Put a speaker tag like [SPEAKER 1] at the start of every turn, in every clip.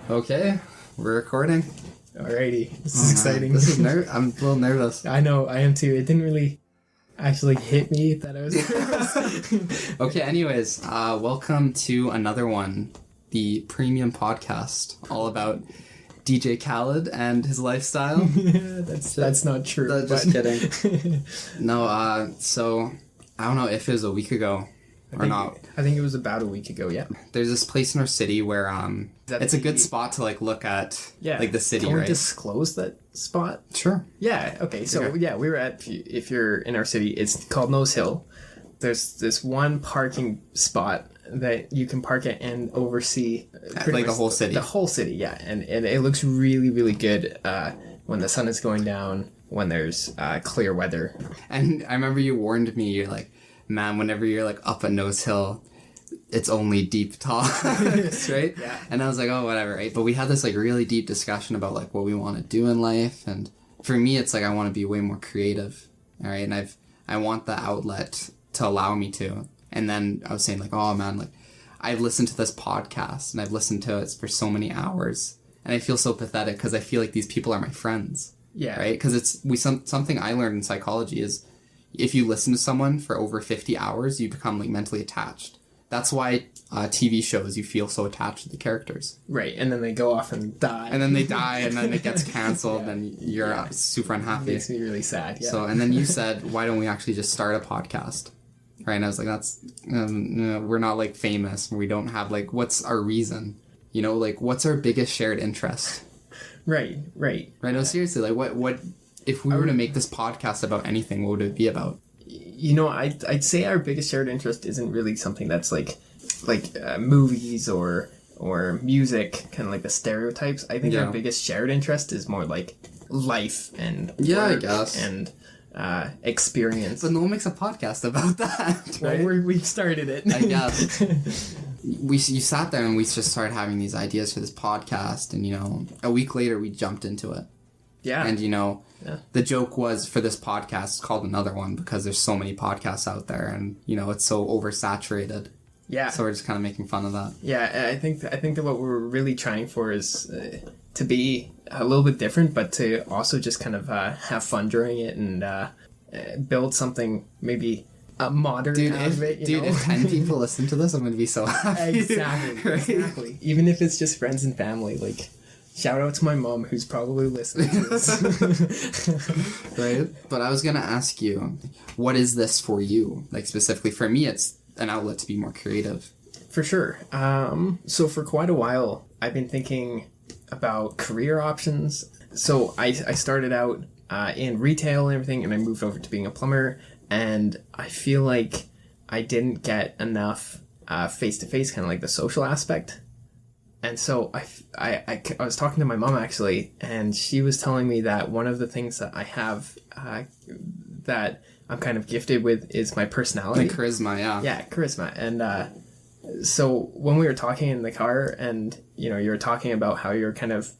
[SPEAKER 1] Okay, we're recording.
[SPEAKER 2] Alrighty, this is exciting.
[SPEAKER 1] I'm a little nervous.
[SPEAKER 2] I know, I am too. It didn't really actually hit me that I was nervous.
[SPEAKER 1] Okay, anyways, welcome to another one, the premium podcast, all about DJ Khaled and his lifestyle.
[SPEAKER 2] That's not true.
[SPEAKER 1] Just kidding. No, so I don't know if it was a week ago or not.
[SPEAKER 2] I think it was about a week ago, yeah.
[SPEAKER 1] There's this place in our city where it's a good spot to like look at like the city,
[SPEAKER 2] Can
[SPEAKER 1] right?
[SPEAKER 2] we disclose that spot?
[SPEAKER 1] Sure.
[SPEAKER 2] Yeah, okay. So yeah, we were at, if you're in our city, it's called Nose Hill. There's this one parking spot that you can park at and oversee
[SPEAKER 1] like the whole city.
[SPEAKER 2] The whole city, yeah. And it looks really, really good when the sun is going down, when there's clear weather.
[SPEAKER 1] And I remember you warned me, you're like, man, whenever you're like up at Nose Hill, it's only deep talks, right? Yeah. And I was like, oh, whatever, right? But we had this like really deep discussion about like what we want to do in life. And for me, it's like I want to be way more creative, all right? And I want the outlet to allow me to. And then I was saying like, oh man, like I've listened to this podcast and I've listened to it for so many hours. And I feel so pathetic because I feel like these people are my friends.
[SPEAKER 2] Yeah.
[SPEAKER 1] Right? Because something I learned in psychology is if you listen to someone for over 50 hours, you become like mentally attached. That's why TV shows, you feel so attached to the characters.
[SPEAKER 2] Right, and then they go off and die.
[SPEAKER 1] And then they die, and then it gets canceled, and you're super unhappy.
[SPEAKER 2] It makes me really sad, yeah.
[SPEAKER 1] So, and then you said, why don't we actually just start a podcast? Right, and I was like, that's, we're not, like, famous. We don't have, like, what's our reason? You know, like, what's our biggest shared interest?
[SPEAKER 2] Right.
[SPEAKER 1] Right, no, seriously, like, what if we were to make this podcast about anything, what would it be about?
[SPEAKER 2] You know, I'd say our biggest shared interest isn't really something that's like movies or music, kind of like the stereotypes. I think our biggest shared interest is more like life and
[SPEAKER 1] I guess,
[SPEAKER 2] and experience.
[SPEAKER 1] But no one makes a podcast about that, right?
[SPEAKER 2] Well, we started it.
[SPEAKER 1] I guess. You sat there and we just started having these ideas for this podcast, and you know, a week later we jumped into it.
[SPEAKER 2] Yeah.
[SPEAKER 1] And, you know, the joke was for this podcast, it's called Another One because there's so many podcasts out there and, you know, it's so oversaturated. Yeah. So we're just kind of making fun of that.
[SPEAKER 2] Yeah, I think that what we're really trying for is to be a little bit different, but to also just kind of have fun during it and build something maybe modern out of it.
[SPEAKER 1] Dude, if 10 people listen to this, I'm going to be so happy.
[SPEAKER 2] Exactly, right? Exactly. Even if it's just friends and family, like... Shout out to my mom who's probably listening to this.
[SPEAKER 1] Right? But I was going to ask you, what is this for you? Like specifically for me, it's an outlet to be more creative.
[SPEAKER 2] For sure. So for quite a while, I've been thinking about career options. So I started out in retail and everything, and I moved over to being a plumber. And I feel like I didn't get enough face-to-face, kind of like the social aspect. And so I was talking to my mom, actually, and she was telling me that one of the things that I have that I'm kind of gifted with is my personality.
[SPEAKER 1] Like charisma, yeah.
[SPEAKER 2] Yeah, charisma. And so when we were talking in the car and, you know, you were talking about how you're kind of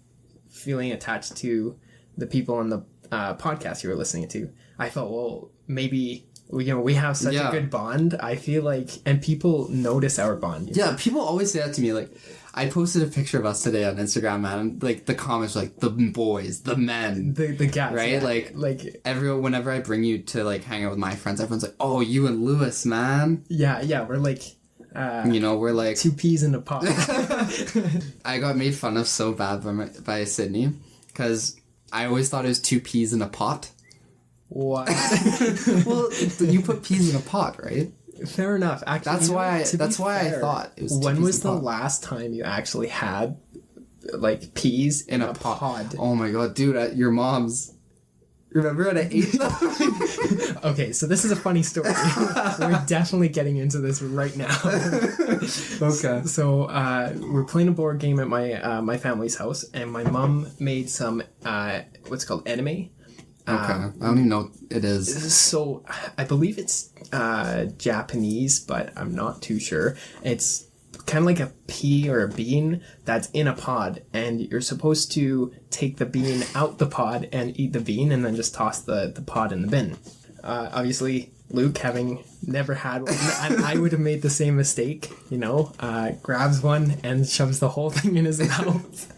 [SPEAKER 2] feeling attached to the people on the podcast you were listening to, I thought, well, maybe... we have such a good bond, I feel like, and people notice our bond.
[SPEAKER 1] Yeah, people always say that to me, like, I posted a picture of us today on Instagram, man, and, like, the comments are like, the boys, the men.
[SPEAKER 2] The guys.
[SPEAKER 1] Right?
[SPEAKER 2] Yeah.
[SPEAKER 1] Like, everyone, whenever I bring you to, like, hang out with my friends, everyone's like, oh, you and Lewis, man.
[SPEAKER 2] Yeah, we're like...
[SPEAKER 1] you know, we're like...
[SPEAKER 2] two peas in a pod.
[SPEAKER 1] I got made fun of so bad by Sydney, because I always thought it was two peas in a pot.
[SPEAKER 2] What?
[SPEAKER 1] Well, you put peas in a pot, right?
[SPEAKER 2] Fair enough. Actually,
[SPEAKER 1] that's why I thought it was.
[SPEAKER 2] When was the last time you actually had like peas in a pod?
[SPEAKER 1] Oh my god, dude! At your mom's. Remember when I ate them?
[SPEAKER 2] Okay, so this is a funny story. We're definitely getting into this right now.
[SPEAKER 1] Okay.
[SPEAKER 2] So we're playing a board game at my family's house, and my mom made some what's called anime.
[SPEAKER 1] Okay, I don't even know what it is.
[SPEAKER 2] So I believe it's Japanese, but I'm not too sure. It's kind of like a pea or a bean that's in a pod, and you're supposed to take the bean out the pod and eat the bean, and then just toss the pod in the bin. Obviously, Luke, having never had one, and I would have made the same mistake, grabs one and shoves the whole thing in his mouth.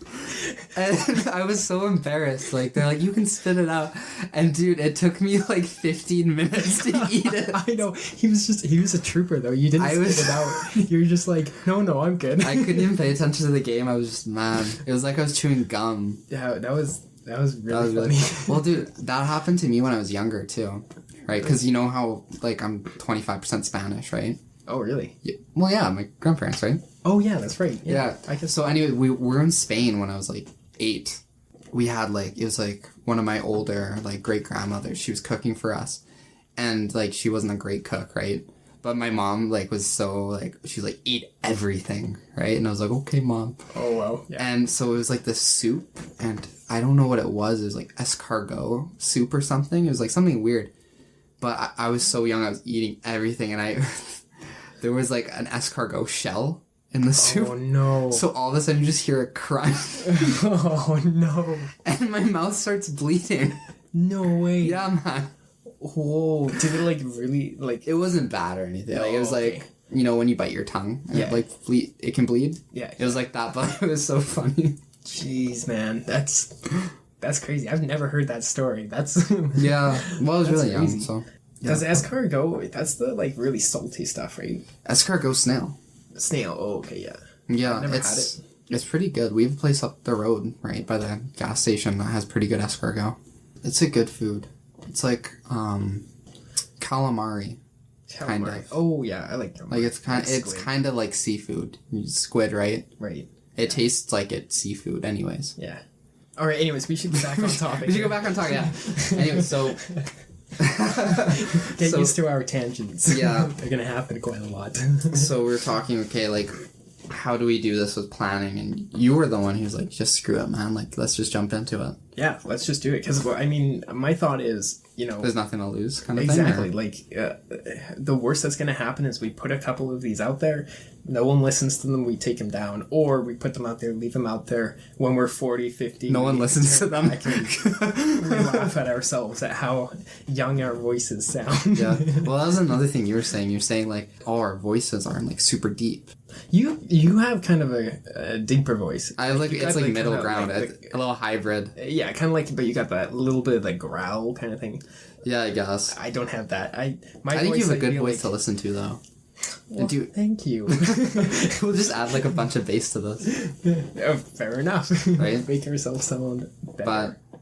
[SPEAKER 1] And I was so embarrassed. Like, they're like, you can spit it out. And dude, it took me like 15 minutes to eat it.
[SPEAKER 2] I know. He was a trooper though. You didn't spit it out. You were just like, no, I'm good.
[SPEAKER 1] I couldn't even pay attention to the game. I was just mad. It was like I was chewing gum.
[SPEAKER 2] Yeah, that was really funny.
[SPEAKER 1] Well, dude, that happened to me when I was younger too. Right? Because you know how, like, I'm 25% Spanish, right?
[SPEAKER 2] Oh, really?
[SPEAKER 1] Yeah. Well, yeah, my grandparents, right?
[SPEAKER 2] Oh, yeah, that's right.
[SPEAKER 1] Yeah.
[SPEAKER 2] I guess.
[SPEAKER 1] So anyway, we were in Spain when I was like 8. We had it was like one of my older like great grandmothers. She was cooking for us, and like she wasn't a great cook, right? But my mom was so she's like, eat everything, right? And I was like, okay, Mom.
[SPEAKER 2] Oh wow. Yeah.
[SPEAKER 1] And so it was like this soup, and I don't know what it was. It was like escargot soup or something. It was like something weird. But I was so young, I was eating everything, and there was like an escargot shell in the soup.
[SPEAKER 2] Oh no.
[SPEAKER 1] So all of a sudden you just hear a crunch.
[SPEAKER 2] Oh no.
[SPEAKER 1] And my mouth starts bleeding.
[SPEAKER 2] No way.
[SPEAKER 1] Yeah, man.
[SPEAKER 2] Whoa. Did it really
[SPEAKER 1] It wasn't bad or anything.
[SPEAKER 2] No,
[SPEAKER 1] It was
[SPEAKER 2] okay.
[SPEAKER 1] when you bite your tongue and it can bleed.
[SPEAKER 2] Yeah.
[SPEAKER 1] It was like that, but it was so funny.
[SPEAKER 2] Jeez, man. That's crazy. I've never heard that story. That's
[SPEAKER 1] Yeah. Well, I was really young,
[SPEAKER 2] crazy.
[SPEAKER 1] so.
[SPEAKER 2] Does escargot, that's the really salty stuff, right?
[SPEAKER 1] Escargot snail.
[SPEAKER 2] Snail. Oh, okay, yeah.
[SPEAKER 1] Yeah,
[SPEAKER 2] I've never had it.
[SPEAKER 1] It's pretty good. We have a place up the road, right, by the gas station that has pretty good escargot. It's a good food. It's like calamari. Kind of.
[SPEAKER 2] Oh yeah, I like calamari.
[SPEAKER 1] Like it's kind of like seafood. Squid, right?
[SPEAKER 2] Right.
[SPEAKER 1] It tastes like it's seafood, anyways.
[SPEAKER 2] Yeah. All right. Anyways, we should get back on topic.
[SPEAKER 1] We should go back on topic. Yeah. Anyway, so
[SPEAKER 2] get used to our tangents.
[SPEAKER 1] Yeah,
[SPEAKER 2] they're gonna happen quite a lot.
[SPEAKER 1] So we're talking. Okay, how do we do this with planning? And you were the one who's like, just screw it, man. Like, let's just jump into it.
[SPEAKER 2] Yeah, let's just do it. Because I mean, my thought is,
[SPEAKER 1] there's nothing to lose, kind of
[SPEAKER 2] exactly.
[SPEAKER 1] thing.
[SPEAKER 2] Exactly. The worst that's going to happen is we put a couple of these out there, no one listens to them, we take them down, or we put them out there, leave them out there. When we're 40, 50,
[SPEAKER 1] no one listens to them.
[SPEAKER 2] We laugh at ourselves at how young our voices sound.
[SPEAKER 1] Yeah. Well, that was another thing you were saying. You're saying our voices aren't super deep.
[SPEAKER 2] You have kind of a deeper voice.
[SPEAKER 1] I have it's middle ground, a little hybrid.
[SPEAKER 2] Yeah, kind of but you got that little bit of growl kind of thing.
[SPEAKER 1] Yeah, I guess.
[SPEAKER 2] I don't have that. I
[SPEAKER 1] think you have a good voice to listen to, though.
[SPEAKER 2] Well, thank you.
[SPEAKER 1] We'll just add a bunch of bass to this.
[SPEAKER 2] Fair enough.
[SPEAKER 1] Right?
[SPEAKER 2] Make yourself sound better.
[SPEAKER 1] But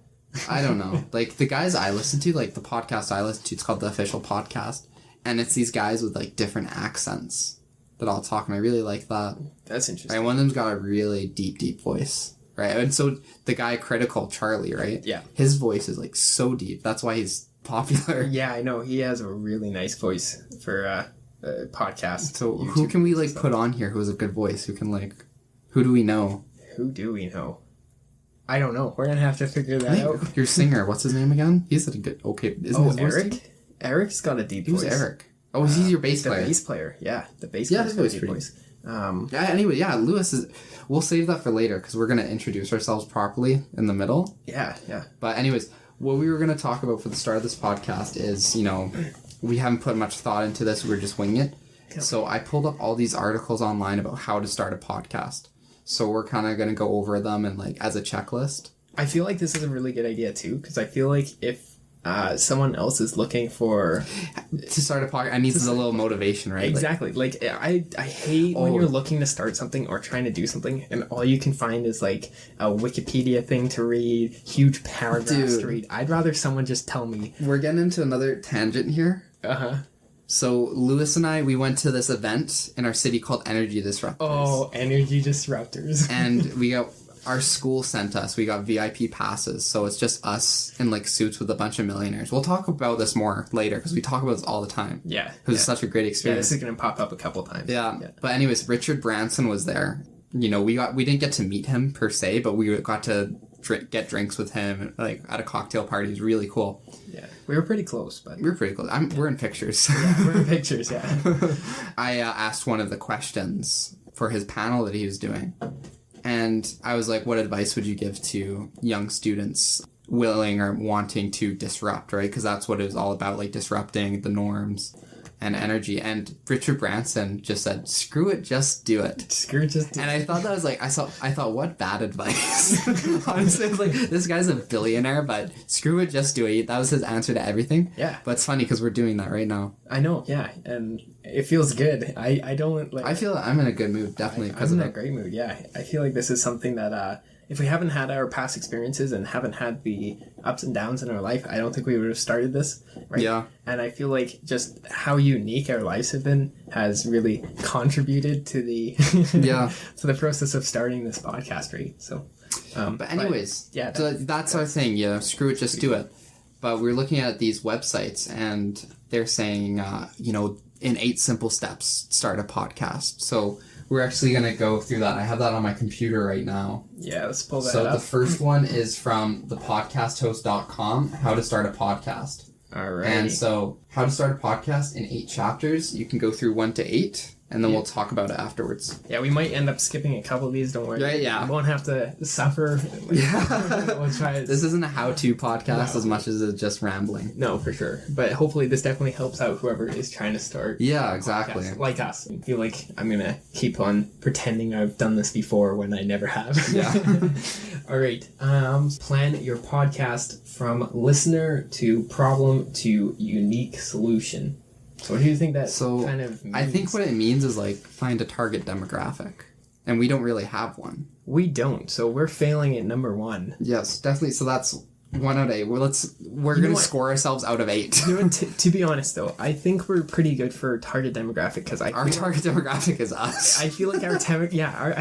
[SPEAKER 1] I don't know. The guys I listen to, the podcast I listen to, it's called The Official Podcast. And it's these guys with different accents that all talk, and I really like that.
[SPEAKER 2] That's interesting.
[SPEAKER 1] Right? One of them's got a really deep voice. Right? And so the guy Critical, Charlie, right?
[SPEAKER 2] Yeah.
[SPEAKER 1] His voice is so deep. That's why he's popular.
[SPEAKER 2] Yeah, I know. He has a really nice voice for podcast.
[SPEAKER 1] So YouTube, who can we put on here who has a good voice? Who can who do we know?
[SPEAKER 2] Who do we know? I don't know. We're gonna have to figure that out.
[SPEAKER 1] Your singer, what's his name again? He's a good isn't his
[SPEAKER 2] Eric?
[SPEAKER 1] Voice
[SPEAKER 2] Eric's got a deep voice.
[SPEAKER 1] Who's Eric? Oh, he's your bass player.
[SPEAKER 2] The bass player, yeah. The bass player.
[SPEAKER 1] His voice voice. Anyway, Lewis is. We'll save that for later because we're gonna introduce ourselves properly in the middle.
[SPEAKER 2] Yeah.
[SPEAKER 1] But anyways, what we were gonna talk about for the start of this podcast is, we haven't put much thought into this. We're just winging it. Okay. So I pulled up all these articles online about how to start a podcast. So we're kind of gonna go over them and as a checklist.
[SPEAKER 2] I feel like this is a really good idea too, because I feel like if someone else is looking for
[SPEAKER 1] to start a podcast, I need a little motivation, right?
[SPEAKER 2] Exactly. I hate when you're looking to start something or trying to do something, and all you can find is a Wikipedia thing to read, huge paragraphs to read. I'd rather someone just tell me.
[SPEAKER 1] We're getting into another tangent here. So Lewis and I, we went to this event in our city called Energy Disruptors.
[SPEAKER 2] Oh, Energy Disruptors.
[SPEAKER 1] And our school sent us. We got VIP passes, so it's just us in suits with a bunch of millionaires. We'll talk about this more later because we talk about this all the time.
[SPEAKER 2] Yeah,
[SPEAKER 1] because it's such a great experience.
[SPEAKER 2] Yeah, this is gonna pop up a couple times.
[SPEAKER 1] Yeah. But anyways, Richard Branson was there. We didn't get to meet him per se, but we got to get drinks with him at a cocktail party. It was really cool.
[SPEAKER 2] Yeah, we were pretty close, but
[SPEAKER 1] we were pretty close. We're in pictures.
[SPEAKER 2] Yeah, we're in pictures. Yeah.
[SPEAKER 1] I asked one of the questions for his panel that he was doing. And I was like, what advice would you give to young students willing or wanting to disrupt, right? Because that's what it was all about, like disrupting the norms and energy. And Richard Branson just said, "Screw it, just do it."
[SPEAKER 2] Screw it, just do it.
[SPEAKER 1] And I thought that was like, I thought, what bad advice. Honestly, I was like, this guy's a billionaire, but screw it, just do it. That was his answer to everything.
[SPEAKER 2] Yeah.
[SPEAKER 1] But it's funny because we're doing that right now.
[SPEAKER 2] I know, yeah, and it feels good. I don't like.
[SPEAKER 1] I feel I'm in a good mood, definitely.
[SPEAKER 2] I'm in a great mood. Yeah, I feel like this is something that if we haven't had our past experiences and haven't had the ups and downs in our life, I don't think we would have started this. Right?
[SPEAKER 1] Yeah.
[SPEAKER 2] And I feel like just how unique our lives have been has really contributed to the to the process of starting this podcast, right? So.
[SPEAKER 1] But anyways,
[SPEAKER 2] yeah,
[SPEAKER 1] so that's our thing. You know, screw it, just do it. But we're looking at these websites, and they're saying, you know, in 8 simple steps, start a podcast. So we're actually going to go through that. I have that on my computer right now.
[SPEAKER 2] Yeah, let's pull that up.
[SPEAKER 1] So the first one is from thepodcasthost.com, how to start a podcast.
[SPEAKER 2] All right.
[SPEAKER 1] And so how to start a podcast in 8 chapters. You can go through 1 to 8. And then we'll talk about it afterwards.
[SPEAKER 2] Yeah, we might end up skipping a couple of these, don't worry.
[SPEAKER 1] Yeah.
[SPEAKER 2] We won't have to suffer. We'll try it.
[SPEAKER 1] This isn't a how-to podcast as much as it's just rambling.
[SPEAKER 2] No, for sure. But hopefully this definitely helps out whoever is trying to start.
[SPEAKER 1] Yeah, exactly.
[SPEAKER 2] Like us. I feel like I'm going to keep on pretending I've done this before when I never have.
[SPEAKER 1] Yeah.
[SPEAKER 2] All right. Plan your podcast from listener to problem to unique solution. So what do you think that kind of means?
[SPEAKER 1] I think what it means is like find a target demographic. And we don't really have one.
[SPEAKER 2] We don't. So we're failing at number 1.
[SPEAKER 1] Yes, definitely. So that's 1 out of 8. We're going to score ourselves out of 8.
[SPEAKER 2] You know, to be honest though, I think we're pretty good for target demographic because
[SPEAKER 1] our target demographic is us.
[SPEAKER 2] I feel like I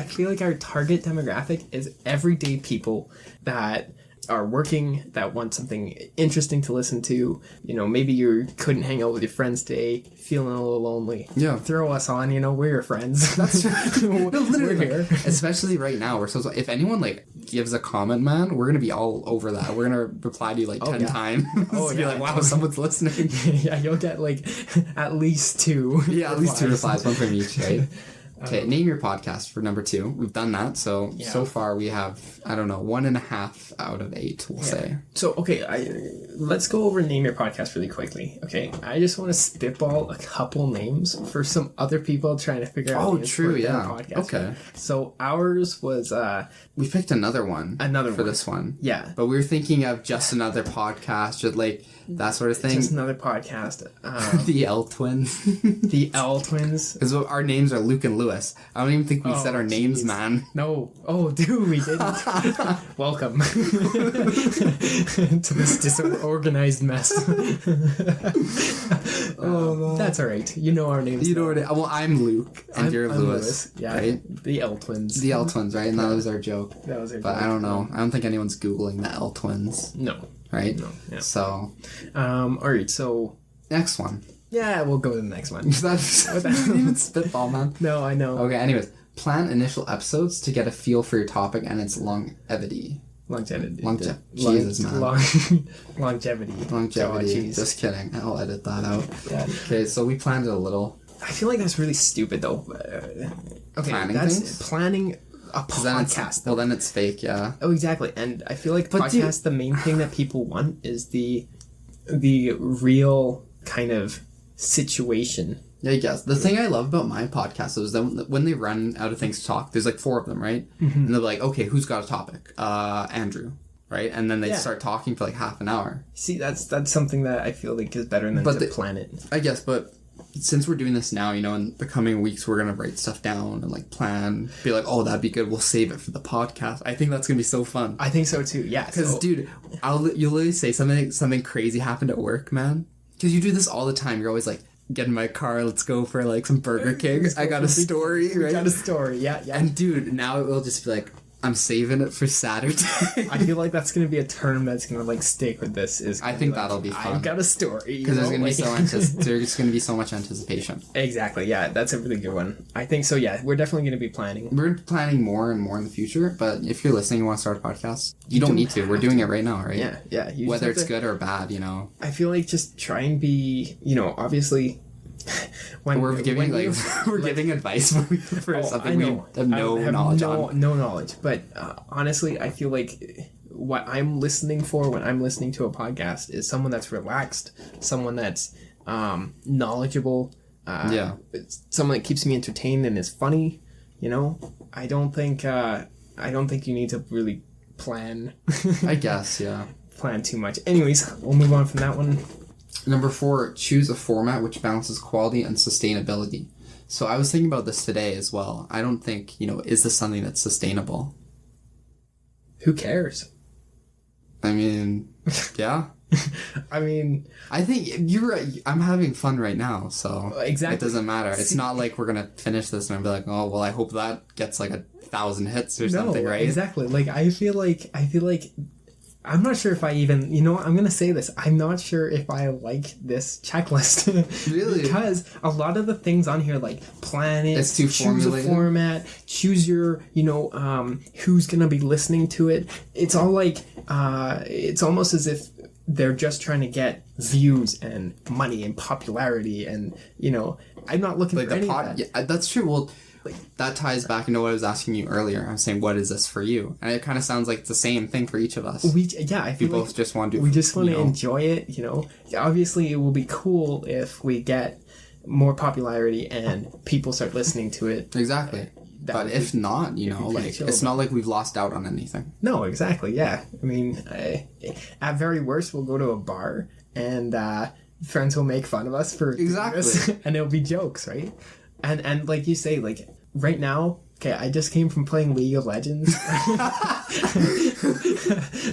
[SPEAKER 2] feel like our target demographic is everyday people that are working, that want something interesting to listen to. You know, maybe you couldn't hang out with your friends today, feeling a little lonely.
[SPEAKER 1] Yeah.
[SPEAKER 2] Throw us on, you know, we're your friends.
[SPEAKER 1] That's right. No, literally,
[SPEAKER 2] we're here.
[SPEAKER 1] Especially right now. If anyone like gives a comment, man, we're going to be all over that. We're going to reply to you like 10 times. Oh, be like, wow, someone's listening.
[SPEAKER 2] Yeah, you'll get like at least 2.
[SPEAKER 1] Yeah, at least 2 replies, 1 from each, right? Okay, name your podcast for number 2. We've done that, so far we have, I don't know, 1.5 out of 8, we'll say.
[SPEAKER 2] So, okay, let's go over name your podcast really quickly, okay? I just want to spitball a couple names for some other people trying to figure out names for their podcast.
[SPEAKER 1] Okay.
[SPEAKER 2] So, ours was...
[SPEAKER 1] we picked another one. For this one.
[SPEAKER 2] Yeah.
[SPEAKER 1] But we were thinking of just another podcast, just like that sort of thing.
[SPEAKER 2] Just another podcast.
[SPEAKER 1] The L Twins.
[SPEAKER 2] The L Twins.
[SPEAKER 1] Because our names are Luke and Lewis. I don't even think we said our names, man.
[SPEAKER 2] No. Oh, dude, we didn't. Welcome to this disorganized mess. That's all right. You know our names.
[SPEAKER 1] You know what? Well, I'm Luke, and you're Lewis.
[SPEAKER 2] Yeah.
[SPEAKER 1] Right?
[SPEAKER 2] The L Twins.
[SPEAKER 1] The L Twins, right? And that was our joke.
[SPEAKER 2] That was our joke.
[SPEAKER 1] But I don't know. I don't think anyone's Googling the L Twins.
[SPEAKER 2] No.
[SPEAKER 1] Right?
[SPEAKER 2] No. Yeah.
[SPEAKER 1] So.
[SPEAKER 2] All right. So.
[SPEAKER 1] Next one.
[SPEAKER 2] Yeah, we'll go to the next one.
[SPEAKER 1] That's didn't even spitball, man.
[SPEAKER 2] No, I know.
[SPEAKER 1] Okay. Anyways, plan initial episodes to get a feel for your topic and its longevity.
[SPEAKER 2] Longevity.
[SPEAKER 1] Jesus, man.
[SPEAKER 2] Longevity.
[SPEAKER 1] Longevity. Just kidding. I'll edit that out. Yeah. Okay, so we planned it a little.
[SPEAKER 2] I feel like that's really stupid, though. Okay,
[SPEAKER 1] planning
[SPEAKER 2] that's
[SPEAKER 1] things?
[SPEAKER 2] Planning a podcast.
[SPEAKER 1] Then it's fake, yeah.
[SPEAKER 2] Oh, exactly. And I feel like podcast, the main thing that people want is the real kind of situation.
[SPEAKER 1] Yeah, I guess. The thing I love about my podcast is that when they run out of things to talk, there's like 4 of them, right? Mm-hmm. And they're like, okay, who's got a topic? Andrew, right? And then they start talking for like half an hour.
[SPEAKER 2] See, that's something that I feel like is better than to plan it.
[SPEAKER 1] I guess, but since we're doing this now, you know, in the coming weeks, we're going to write stuff down and like plan, be like, oh, that'd be good. We'll save it for the podcast. I think that's going to be so fun.
[SPEAKER 2] I think so too. Yeah.
[SPEAKER 1] Because, dude, you'll literally say something crazy happened at work, man. Because you do this all the time. You're always like, get in my car, let's go for like some Burger King. I got a story, right?
[SPEAKER 2] Got a story, yeah.
[SPEAKER 1] And dude, now it will just be like, I'm saving it for Saturday.
[SPEAKER 2] I feel like that's going to be a term that's going to like stick with this.
[SPEAKER 1] I think that'll be fun.
[SPEAKER 2] I've got a story.
[SPEAKER 1] Because there's going to be so much anticipation.
[SPEAKER 2] Exactly, yeah. That's a really good one. I think so, yeah. We're definitely going to be planning.
[SPEAKER 1] We're planning more and more in the future, but if you're listening and want to start a podcast, you don't need to. We're doing it right now, right?
[SPEAKER 2] Yeah.
[SPEAKER 1] Whether it's good or bad, you know.
[SPEAKER 2] I feel like just try and be, you know, obviously...
[SPEAKER 1] we're giving advice for something we have no knowledge on.
[SPEAKER 2] No knowledge, but honestly, I feel like what I'm listening for when I'm listening to a podcast is someone that's relaxed, someone that's knowledgeable, someone that keeps me entertained and is funny. You know, I don't think you need to really plan.
[SPEAKER 1] I guess, yeah.
[SPEAKER 2] Plan too much. Anyways, we'll move on from that one.
[SPEAKER 1] Number 4, choose a format which balances quality and sustainability. So I was thinking about this today as well. I don't think, is this something that's sustainable?
[SPEAKER 2] Who cares?
[SPEAKER 1] I mean, yeah.
[SPEAKER 2] I mean...
[SPEAKER 1] I think you're right. I'm having fun right now, so
[SPEAKER 2] exactly.
[SPEAKER 1] It doesn't matter. It's not like we're going to finish this and I'll be like, oh, well, I hope that gets like 1,000 hits or something, right?
[SPEAKER 2] Exactly. Like, I feel like... I'm not sure if I even... I'm going to say this. I'm not sure if I like this checklist.
[SPEAKER 1] Really?
[SPEAKER 2] Because a lot of the things on here, like plan it,
[SPEAKER 1] it's too
[SPEAKER 2] choose a format, choose your, who's going to be listening to it. It's all like... it's almost as if they're just trying to get views and money and popularity and, I'm not looking for any of that.
[SPEAKER 1] Yeah, that's true. Well... that ties back into what I was asking you earlier. I was saying, what is this for you? And it kind of sounds like it's the same thing for each of us.
[SPEAKER 2] I feel
[SPEAKER 1] both just want to.
[SPEAKER 2] We just want to enjoy it. Obviously, it will be cool if we get more popularity and people start listening to it.
[SPEAKER 1] Exactly. But if not, it's not like we've lost out on anything.
[SPEAKER 2] No, exactly. Yeah. I mean, at very worst, we'll go to a bar and friends will make fun of us for
[SPEAKER 1] exactly,
[SPEAKER 2] this, and it'll be jokes, right? And like you say, like, right now, okay, I just came from playing League of Legends.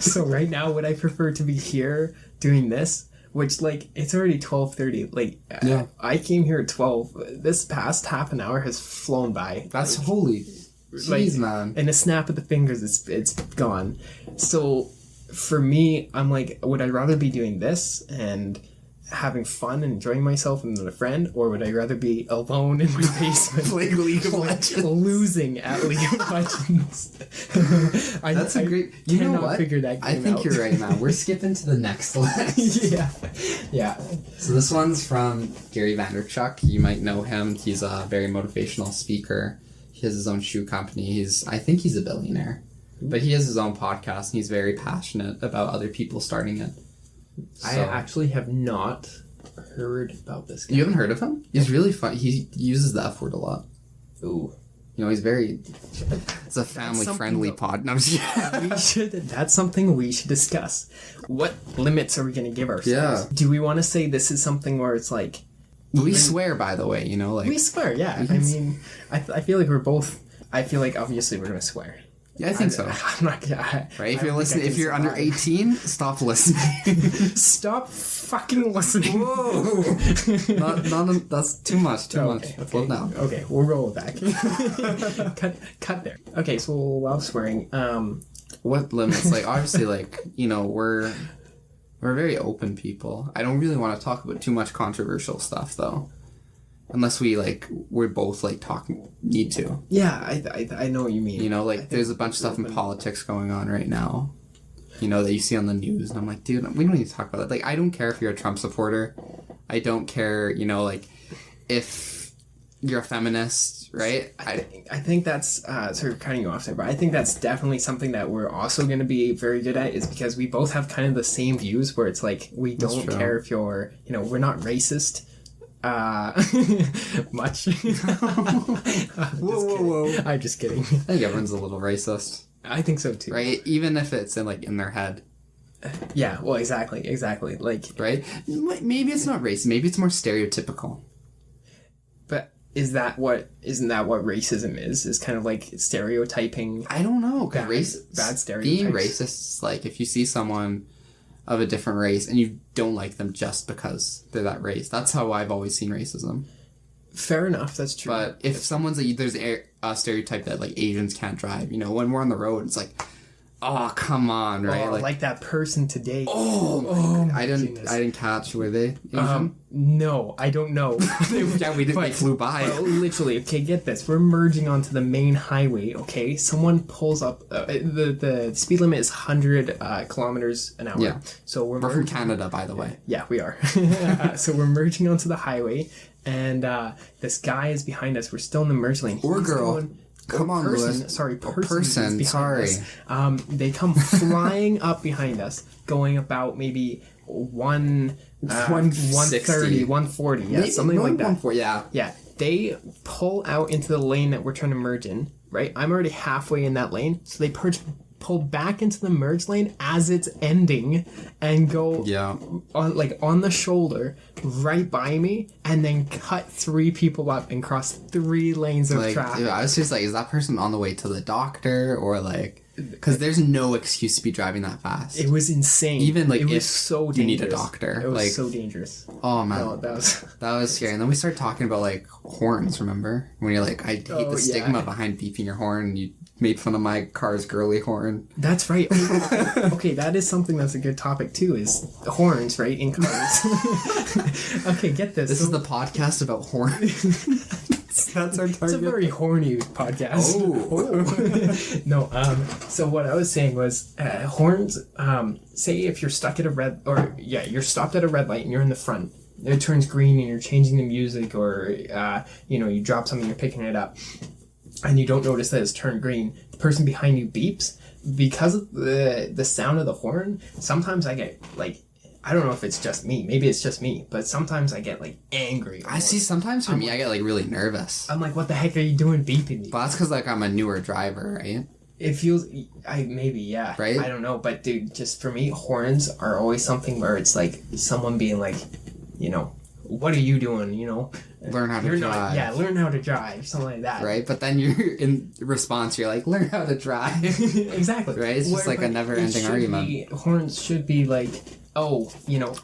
[SPEAKER 2] So right now, would I prefer to be here doing this? Which, like, it's already 12:30. Like, yeah. I came here at 12. This past half an hour has flown by.
[SPEAKER 1] That's holy. Jeez, man.
[SPEAKER 2] In a snap of the fingers, it's gone. So, for me, I'm like, would I rather be doing this and... having fun and enjoying myself and a friend, or would I rather be alone in my basement
[SPEAKER 1] playing League of Legends,
[SPEAKER 2] losing at League of Legends?
[SPEAKER 1] That's a great. You know what?
[SPEAKER 2] Figure that game
[SPEAKER 1] I think
[SPEAKER 2] out.
[SPEAKER 1] You're right, man. We're skipping to the next list.
[SPEAKER 2] Yeah.
[SPEAKER 1] So this one's from Gary Vaynerchuk. You might know him. He's a very motivational speaker. He has his own shoe company. I think he's a billionaire, but he has his own podcast and he's very passionate about other people starting it.
[SPEAKER 2] So, I actually have not heard about this guy.
[SPEAKER 1] You haven't heard of him? He's really fun. He uses the F word a lot.
[SPEAKER 2] Ooh.
[SPEAKER 1] He's very... It's a family-friendly pod. No, I'm just
[SPEAKER 2] That's something we should discuss. What limits are we going to give ourselves?
[SPEAKER 1] Yeah.
[SPEAKER 2] Do we want to say this is something where it's like...
[SPEAKER 1] We swear, by the way,
[SPEAKER 2] We swear, yeah. I mean, I feel like we're both... I feel like, obviously, we're going to swear.
[SPEAKER 1] Yeah, I think so.
[SPEAKER 2] I'm not gonna...
[SPEAKER 1] Right? If you're listening, if you're under 18, stop listening.
[SPEAKER 2] Stop fucking listening.
[SPEAKER 1] Whoa! That's too much. Too much.
[SPEAKER 2] Okay.
[SPEAKER 1] Slow down.
[SPEAKER 2] Okay, we'll roll it back. cut there. Okay, so we'll allow swearing.
[SPEAKER 1] What limits? Like, obviously, we're very open people. I don't really want to talk about too much controversial stuff, though. Unless we're both need to.
[SPEAKER 2] Yeah, I know what you mean.
[SPEAKER 1] There's a bunch of stuff in politics going on right now. That you see on the news, and I'm like, dude, we don't need to talk about that. I don't care if you're a Trump supporter. I don't care, if you're a feminist, right?
[SPEAKER 2] I think that's sort of cutting you off there, but I think that's definitely something that we're also going to be very good at, is because we both have kind of the same views, where it's like we don't care if you're, we're not racist. Much.
[SPEAKER 1] Whoa.
[SPEAKER 2] I'm just kidding.
[SPEAKER 1] I think everyone's a little racist.
[SPEAKER 2] I think so too.
[SPEAKER 1] Right? Even if it's in their head.
[SPEAKER 2] Yeah, well, exactly.
[SPEAKER 1] Right? Maybe it's not racist. Maybe it's more stereotypical.
[SPEAKER 2] But isn't that what racism is? Is kind of like stereotyping.
[SPEAKER 1] I don't know.
[SPEAKER 2] Bad stereotypes.
[SPEAKER 1] Being racist is if you see someone of a different race and you don't like them just because they're that race. That's how I've always seen racism.
[SPEAKER 2] Fair enough, that's true.
[SPEAKER 1] But if someone's there's a stereotype that Asians can't drive, when we're on the road, it's oh, come on, right?
[SPEAKER 2] Like that person today.
[SPEAKER 1] Oh I didn't catch. Were they Asian?
[SPEAKER 2] No, I don't know.
[SPEAKER 1] Yeah, they flew by.
[SPEAKER 2] Literally, okay, get this. We're merging onto the main highway, okay? Someone pulls up. The speed limit is 100 kilometers an hour.
[SPEAKER 1] Yeah.
[SPEAKER 2] So we're
[SPEAKER 1] from Canada, by the way.
[SPEAKER 2] Yeah, we are. So we're merging onto the highway, and this guy is behind us. We're still in the merge lane.
[SPEAKER 1] Or girl. Come on,
[SPEAKER 2] person,
[SPEAKER 1] Lewis.
[SPEAKER 2] sorry,
[SPEAKER 1] person, sorry.
[SPEAKER 2] Us, they come flying up behind us, going about maybe 130, 140, yeah, maybe, something like that.
[SPEAKER 1] 140, yeah.
[SPEAKER 2] Yeah, they pull out into the lane that we're trying to merge in, right? I'm already halfway in that lane, so they pull back into the merge lane as it's ending and go on the shoulder right by me and then cut 3 people up and cross 3 lanes of traffic.
[SPEAKER 1] Dude, I was just like, is that person on the way to the doctor or like... Because there's no excuse to be driving that fast.
[SPEAKER 2] It was insane.
[SPEAKER 1] Even like
[SPEAKER 2] it was so dangerous.
[SPEAKER 1] You need a doctor.
[SPEAKER 2] It was
[SPEAKER 1] like,
[SPEAKER 2] so dangerous.
[SPEAKER 1] Oh man,
[SPEAKER 2] no, that
[SPEAKER 1] was scary. And then we started talking about like horns. Remember when you're like, I hate the stigma behind beeping your horn. And you made fun of my car's girly horn.
[SPEAKER 2] That's right. Okay, that is something that's a good topic too. Is horns, right, in cars? Okay, get this.
[SPEAKER 1] This is the podcast about horns. That's our target.
[SPEAKER 2] It's a very horny podcast.
[SPEAKER 1] Oh.
[SPEAKER 2] No, so what I was saying was horns, say if you're stuck at you're stopped at a red light and you're in the front, it turns green and you're changing the music or, you drop something, you're picking it up and you don't notice that it's turned green, the person behind you beeps. Because of the sound of the horn, sometimes I get like, I don't know if it's just me. Maybe it's just me. But sometimes I get, like, angry.
[SPEAKER 1] I see. Sometimes for me, I get, like, really nervous.
[SPEAKER 2] I'm like, what the heck are you doing beeping me?
[SPEAKER 1] But that's because, like, I'm a newer driver, right?
[SPEAKER 2] It feels... maybe, yeah.
[SPEAKER 1] Right?
[SPEAKER 2] I don't know. But, dude, just for me, horns are always something where it's, like, someone being like, what are you doing,
[SPEAKER 1] Learn how to drive.
[SPEAKER 2] Learn how to drive. Something like that.
[SPEAKER 1] Right? But then you're, in response, you're like, learn how to drive.
[SPEAKER 2] Exactly.
[SPEAKER 1] Right? It's just, like, a never-ending argument.
[SPEAKER 2] Horns should be, like... Oh,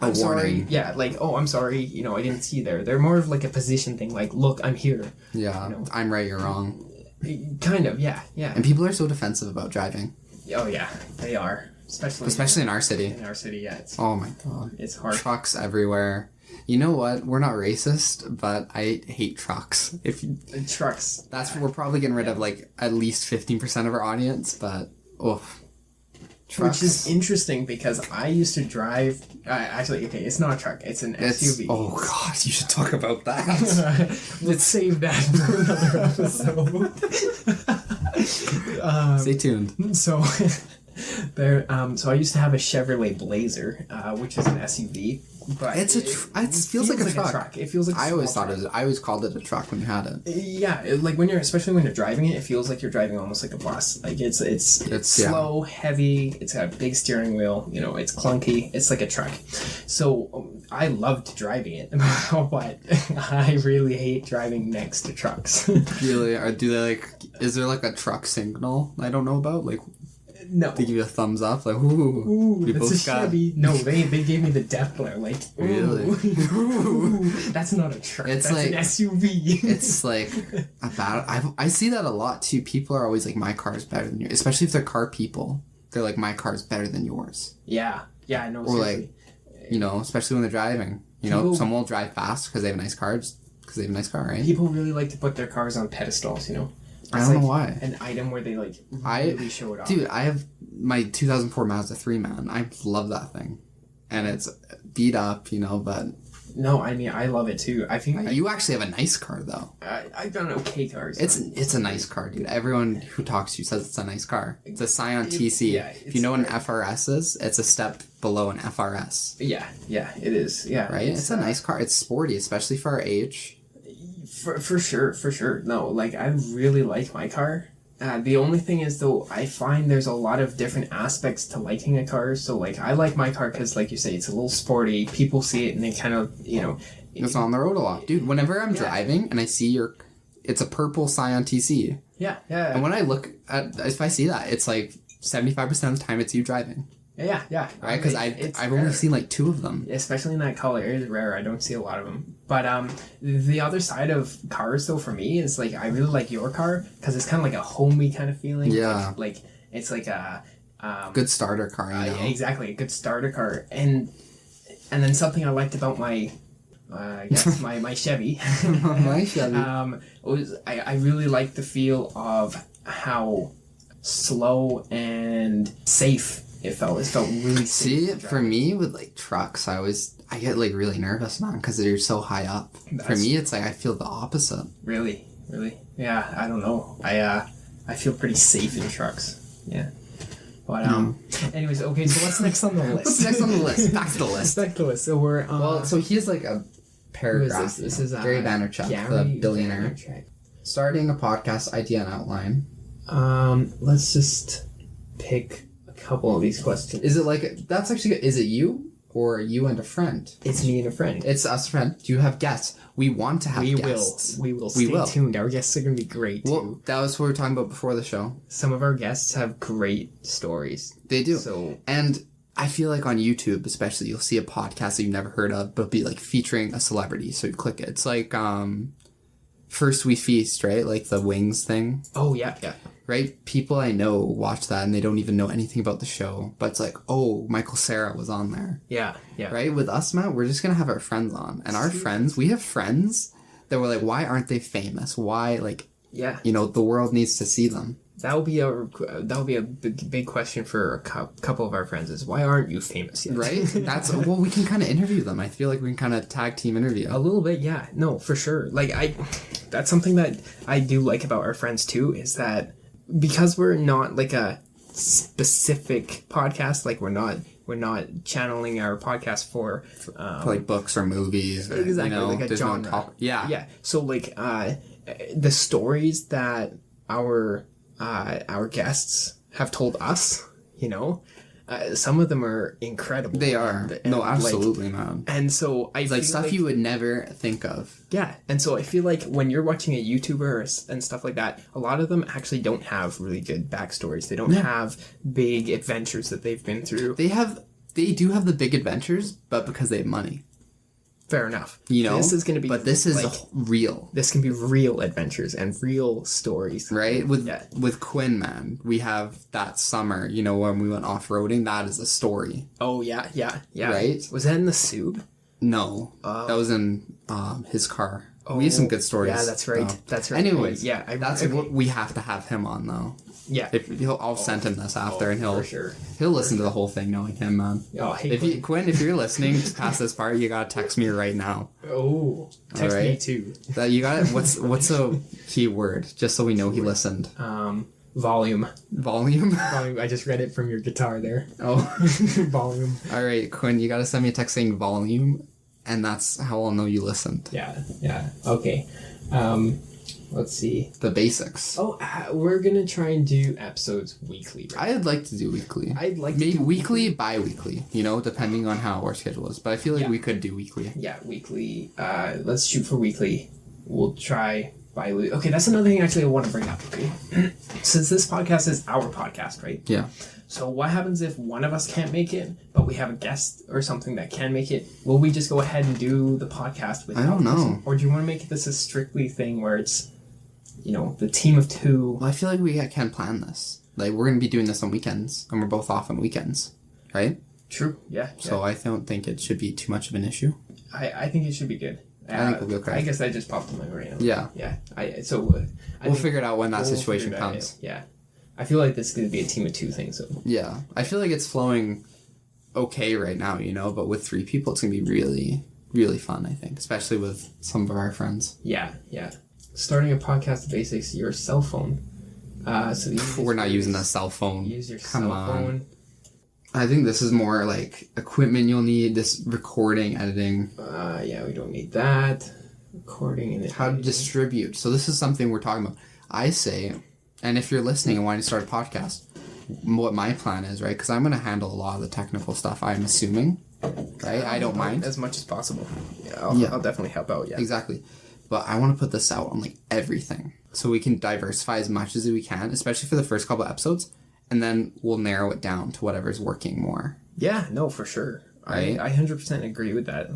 [SPEAKER 2] I'm sorry. Yeah, like, oh, I'm sorry. I didn't see you there. They're more of like a position thing. Like, look, I'm here.
[SPEAKER 1] Yeah, I'm right, you're wrong.
[SPEAKER 2] Kind of, yeah.
[SPEAKER 1] And people are so defensive about driving.
[SPEAKER 2] Oh, yeah, they are.
[SPEAKER 1] Especially in our city.
[SPEAKER 2] In our city, yeah.
[SPEAKER 1] Oh, my God.
[SPEAKER 2] It's hard.
[SPEAKER 1] Trucks everywhere. You know what? We're not racist, but I hate trucks.
[SPEAKER 2] Trucks.
[SPEAKER 1] We're probably getting rid of, like, at least 15% of our audience, but, Trucks.
[SPEAKER 2] Which is interesting because I used to drive... actually, okay, it's not a truck. It's an SUV.
[SPEAKER 1] Oh, God, you should talk about that.
[SPEAKER 2] Let's save that for another episode.
[SPEAKER 1] Stay tuned.
[SPEAKER 2] So, so I used to have a Chevrolet Blazer, which is an SUV. But
[SPEAKER 1] it feels like a truck.
[SPEAKER 2] It feels like
[SPEAKER 1] I always called it a truck when you had it.
[SPEAKER 2] Yeah, like especially when you're driving it, it feels like you're driving almost like a bus. Like it's slow, heavy. It's got a big steering wheel. It's clunky. It's like a truck. So I loved driving it, but I really hate driving next to trucks.
[SPEAKER 1] Really? Or do they is there like a truck signal I don't know about? Like.
[SPEAKER 2] No.
[SPEAKER 1] They give you a thumbs up, like, ooh, we both
[SPEAKER 2] a
[SPEAKER 1] got...
[SPEAKER 2] Chevy. No, they gave me the death glare, like, ooh.
[SPEAKER 1] Really?
[SPEAKER 2] Ooh. That's not a truck, that's like, an SUV.
[SPEAKER 1] It's like, I see that a lot, too. People are always like, my car's better than yours, especially if they're car people. They're like, my car's better than yours.
[SPEAKER 2] Yeah, I know.
[SPEAKER 1] Or seriously. Like, especially when they're driving. Some will drive fast because they have a nice car, right?
[SPEAKER 2] People really like to put their cars on pedestals,
[SPEAKER 1] I don't know why.
[SPEAKER 2] An item where they really show it off.
[SPEAKER 1] Dude, I have my 2004 Mazda 3, man. I love that thing, and it's beat up, but.
[SPEAKER 2] No, I mean I love it too. I think
[SPEAKER 1] you actually have a nice car though.
[SPEAKER 2] I've got an okay car. So.
[SPEAKER 1] It's a nice car, dude. Everyone who talks to you says it's a nice car. It's a Scion TC. Yeah, if you know what an FRS is, it's a step below an FRS.
[SPEAKER 2] Yeah, it is. Yeah,
[SPEAKER 1] right. It's a nice car. It's sporty, especially for our age.
[SPEAKER 2] For sure. No, like, I really like my car. The only thing is, though, I find there's a lot of different aspects to liking a car. So, like, I like my car because, like you say, it's a little sporty. People see it and they kind of,
[SPEAKER 1] It's on the road a lot. Dude, whenever I'm driving and I see it's a purple Scion TC.
[SPEAKER 2] Yeah.
[SPEAKER 1] And when I look at, if I see that, it's like 75% of the time it's you driving.
[SPEAKER 2] Yeah.
[SPEAKER 1] Right, because I've only seen like 2 of them.
[SPEAKER 2] Especially in that color, it is rare. I don't see a lot of them. But the other side of cars, though, for me is like I really like your car because it's kind of like a homey kind of feeling.
[SPEAKER 1] Yeah.
[SPEAKER 2] Like it's like a
[SPEAKER 1] good starter car.
[SPEAKER 2] Yeah, exactly, a good starter car. And then something I liked about my my Chevy.
[SPEAKER 1] My Chevy.
[SPEAKER 2] I really liked the feel of how slow and safe it felt. It felt really safe.
[SPEAKER 1] See, for me with like trucks, I get like really nervous, man, because they're so high up. For me, it's like I feel the opposite.
[SPEAKER 2] Really? Really? Yeah, I don't know. I feel pretty safe in trucks. Yeah. But anyways, okay. So what's next on the list?
[SPEAKER 1] What's next on the list? Back to the list.
[SPEAKER 2] Back to the list. So we're
[SPEAKER 1] well. So here's like a paragraph.
[SPEAKER 2] Who is this? This is
[SPEAKER 1] Gary Vaynerchuk, the billionaire.
[SPEAKER 2] Vaynerchuk.
[SPEAKER 1] Starting a podcast idea and outline.
[SPEAKER 2] Let's just pick a couple of these questions.
[SPEAKER 1] Is it like that's actually good. Is it you or you and a friend?
[SPEAKER 2] It's me and a friend.
[SPEAKER 1] It's us, friend. Do you have guests? We want to have guests.
[SPEAKER 2] We will. Stay tuned. Our guests are going to be great, too.
[SPEAKER 1] Well, that was what we were talking about before the show.
[SPEAKER 2] Some of our guests have great stories.
[SPEAKER 1] They do.
[SPEAKER 2] So,
[SPEAKER 1] and I feel like on YouTube, especially, you'll see a podcast that you've never heard of, but it'll be like featuring a celebrity. So you click it. It's like First We Feast, right? Like the wings thing.
[SPEAKER 2] Oh, yeah.
[SPEAKER 1] Right? People I know watch that and they don't even know anything about the show. But it's like, oh, Michael Cera was on there.
[SPEAKER 2] Yeah.
[SPEAKER 1] Right? With us, Matt, we're just going to have our friends on. And our friends, we have friends that were like, why aren't they famous? Why, like, the world needs to see them.
[SPEAKER 2] That would be a big question for a couple of our friends is why aren't you famous yet?
[SPEAKER 1] Right? Well, we can kind of interview them. I feel like we can kind of tag team interview.
[SPEAKER 2] A little bit, yeah. No, for sure. Like that's something that I do like about our friends too is that because we're not like a specific podcast, like we're not channeling our podcast for
[SPEAKER 1] like books or movies. Or,
[SPEAKER 2] exactly, like a genre.
[SPEAKER 1] No yeah.
[SPEAKER 2] So like the stories that our guests have told us, some of them are incredible.
[SPEAKER 1] They are. No, absolutely, man.
[SPEAKER 2] And so I feel
[SPEAKER 1] like stuff you would never think of.
[SPEAKER 2] Yeah, and so I feel like when you're watching a YouTuber and stuff like that, a lot of them actually don't have really good backstories. They don't have big adventures that they've been through.
[SPEAKER 1] They do have the big adventures, but because they have money.
[SPEAKER 2] Fair enough.
[SPEAKER 1] This is going to be... But this is real.
[SPEAKER 2] This can be real adventures and real stories.
[SPEAKER 1] Right? With Quinn, man, we have that summer, when we went off-roading, that is a story.
[SPEAKER 2] Oh, yeah.
[SPEAKER 1] Right?
[SPEAKER 2] Was that in the Sub?
[SPEAKER 1] No. That was in his car. We have some good stories.
[SPEAKER 2] Yeah, that's right. That's right.
[SPEAKER 1] Anyways, we have to have him on, though.
[SPEAKER 2] Yeah.
[SPEAKER 1] I'll send him this after, and he'll listen to the whole thing, knowing him, man.
[SPEAKER 2] Oh, hey,
[SPEAKER 1] Quinn, if you're listening past this part, you gotta text me right now.
[SPEAKER 2] Oh, text me too.
[SPEAKER 1] That you got what's a key word, just so we know he listened.
[SPEAKER 2] Volume.
[SPEAKER 1] Volume.
[SPEAKER 2] I just read it from your guitar there.
[SPEAKER 1] Oh,
[SPEAKER 2] volume.
[SPEAKER 1] All right, Quinn, you gotta send me a text saying volume, and that's how I'll know you listened.
[SPEAKER 2] Yeah. Okay. Let's see.
[SPEAKER 1] The basics.
[SPEAKER 2] Oh, we're gonna try and do episodes weekly, right?
[SPEAKER 1] I'd like to do weekly.
[SPEAKER 2] I'd like
[SPEAKER 1] maybe
[SPEAKER 2] to do
[SPEAKER 1] weekly, bi-weekly, depending on how our schedule is. But I feel like we could do weekly.
[SPEAKER 2] Yeah, weekly. Let's shoot for weekly. We'll try bi-weekly. Okay, that's another thing actually I want to bring up, okay? Since this podcast is our podcast, right?
[SPEAKER 1] Yeah.
[SPEAKER 2] So what happens if one of us can't make it, but we have a guest or something that can make it? Will we just go ahead and do the podcast without
[SPEAKER 1] I don't know.
[SPEAKER 2] person? Or do you want to make this a strictly thing where it's the team of two?
[SPEAKER 1] Well, I feel like we can plan this. Like, we're going to be doing this on weekends, and we're both off on weekends, right?
[SPEAKER 2] True, yeah.
[SPEAKER 1] So I don't think it should be too much of an issue.
[SPEAKER 2] I think it should be good.
[SPEAKER 1] I think we'll be okay.
[SPEAKER 2] I guess that just popped in my brain.
[SPEAKER 1] Yeah.
[SPEAKER 2] Yeah.
[SPEAKER 1] We'll figure it out when that situation comes.
[SPEAKER 2] Yeah. I feel like this is going to be a team of two thing, so...
[SPEAKER 1] Yeah. I feel like it's flowing okay right now, but with 3 people, it's going to be really, really fun, I think, especially with some of our friends.
[SPEAKER 2] Yeah. Starting a podcast basics, your cell phone.
[SPEAKER 1] We're not using a cell phone.
[SPEAKER 2] Use your cell phone.
[SPEAKER 1] I think this is more like equipment you'll need, this recording, editing.
[SPEAKER 2] Yeah, we don't need that. Recording and editing.
[SPEAKER 1] How to distribute. So this is something we're talking about. I say, and if you're listening and wanting to start a podcast, what my plan is, right? Because I'm going to handle a lot of the technical stuff, I'm assuming. Right? I don't mind.
[SPEAKER 2] As much as possible. Yeah, I'll definitely help out, yeah.
[SPEAKER 1] Exactly. But I want to put this out on everything. So we can diversify as much as we can, especially for the first couple of episodes. And then we'll narrow it down to whatever's working more.
[SPEAKER 2] Yeah, no, for sure.
[SPEAKER 1] Right?
[SPEAKER 2] I 100% agree with that.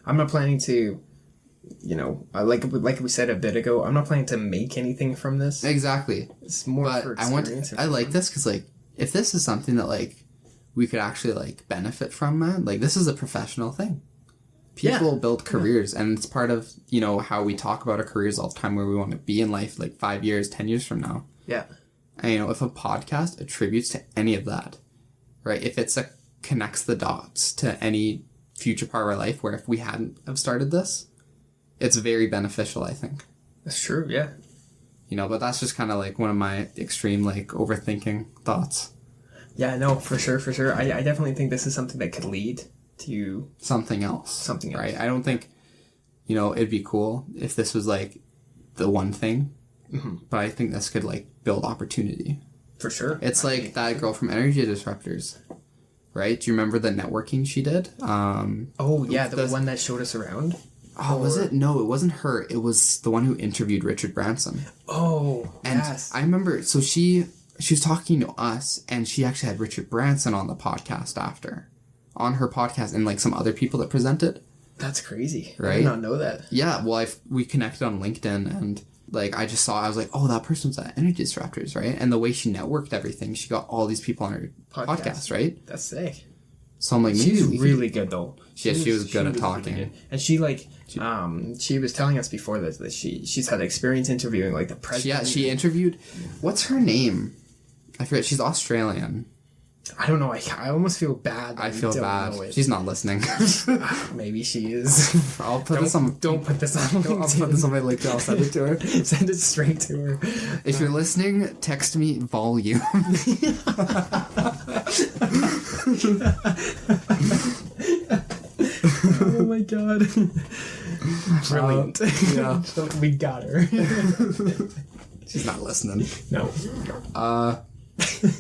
[SPEAKER 2] I'm not planning to, like we said a bit ago, I'm not planning to make anything from this.
[SPEAKER 1] Exactly.
[SPEAKER 2] It's more for experience.
[SPEAKER 1] I like this because, if this is something that, we could actually, benefit from, man, this is a professional thing. People build careers, and it's part of, how we talk about our careers all the time, where we want to be in life 5 years, 10 years from now.
[SPEAKER 2] Yeah.
[SPEAKER 1] And, if a podcast attributes to any of that, right, if it's connects the dots to any future part of our life, where if we hadn't have started this, it's very beneficial, I think.
[SPEAKER 2] That's true, yeah.
[SPEAKER 1] You know, but that's just kind of like one of my extreme like overthinking thoughts.
[SPEAKER 2] Yeah, no, for sure. I definitely think this is something that could lead to
[SPEAKER 1] something else. Right? I don't think, you know, it'd be cool if this was like the one thing, but I think this could like build opportunity.
[SPEAKER 2] For sure.
[SPEAKER 1] It's like that girl from Energy Disruptors, right? Do you remember the networking she did?
[SPEAKER 2] The one that showed us around.
[SPEAKER 1] Oh, was it? No, it wasn't her. It was the one who interviewed Richard Branson.
[SPEAKER 2] Oh,
[SPEAKER 1] and
[SPEAKER 2] yes.
[SPEAKER 1] I remember, so she was talking to us, and she actually had Richard Branson on the podcast after. On her podcast, and like some other people that presented.
[SPEAKER 2] That's crazy.
[SPEAKER 1] Right?
[SPEAKER 2] I did not know that.
[SPEAKER 1] Yeah, well, we connected on LinkedIn, and like I was like, oh, that person's at Energy Disruptors, right? And the way she networked everything, she got all these people on her podcast, right?
[SPEAKER 2] That's sick.
[SPEAKER 1] So I'm like, maybe
[SPEAKER 2] she's really good though.
[SPEAKER 1] She was good at talking. Really,
[SPEAKER 2] and she she was telling us before this that she's had experience interviewing like the president.
[SPEAKER 1] Yeah, she interviewed, what's her name? I forget, she's Australian.
[SPEAKER 2] I don't know, I almost feel bad.
[SPEAKER 1] I feel bad. She's not listening.
[SPEAKER 2] Maybe she is.
[SPEAKER 1] I'll put this on.
[SPEAKER 2] Don't put this on.
[SPEAKER 1] I'll put this on my LinkedIn. I'll send it to her.
[SPEAKER 2] Send it straight to her.
[SPEAKER 1] If you're listening, text me volume.
[SPEAKER 2] Oh my god. Brilliant.
[SPEAKER 1] Yeah.
[SPEAKER 2] We got her.
[SPEAKER 1] She's not listening.
[SPEAKER 2] No.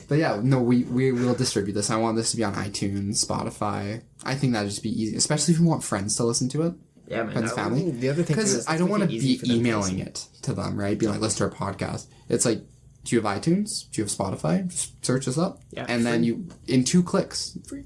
[SPEAKER 1] But yeah, no, we will distribute this. I want this to be on iTunes, Spotify. I think that'd just be easy, especially if you want friends to listen to it.
[SPEAKER 2] Yeah, man.
[SPEAKER 1] Friends, family.
[SPEAKER 2] The other thing,
[SPEAKER 1] because I don't want to be emailing it to them, right? Being like, listen to our podcast. It's like, do you have iTunes? Do you have Spotify? Just search us up.
[SPEAKER 2] Yeah.
[SPEAKER 1] And then you, in 2 clicks, free.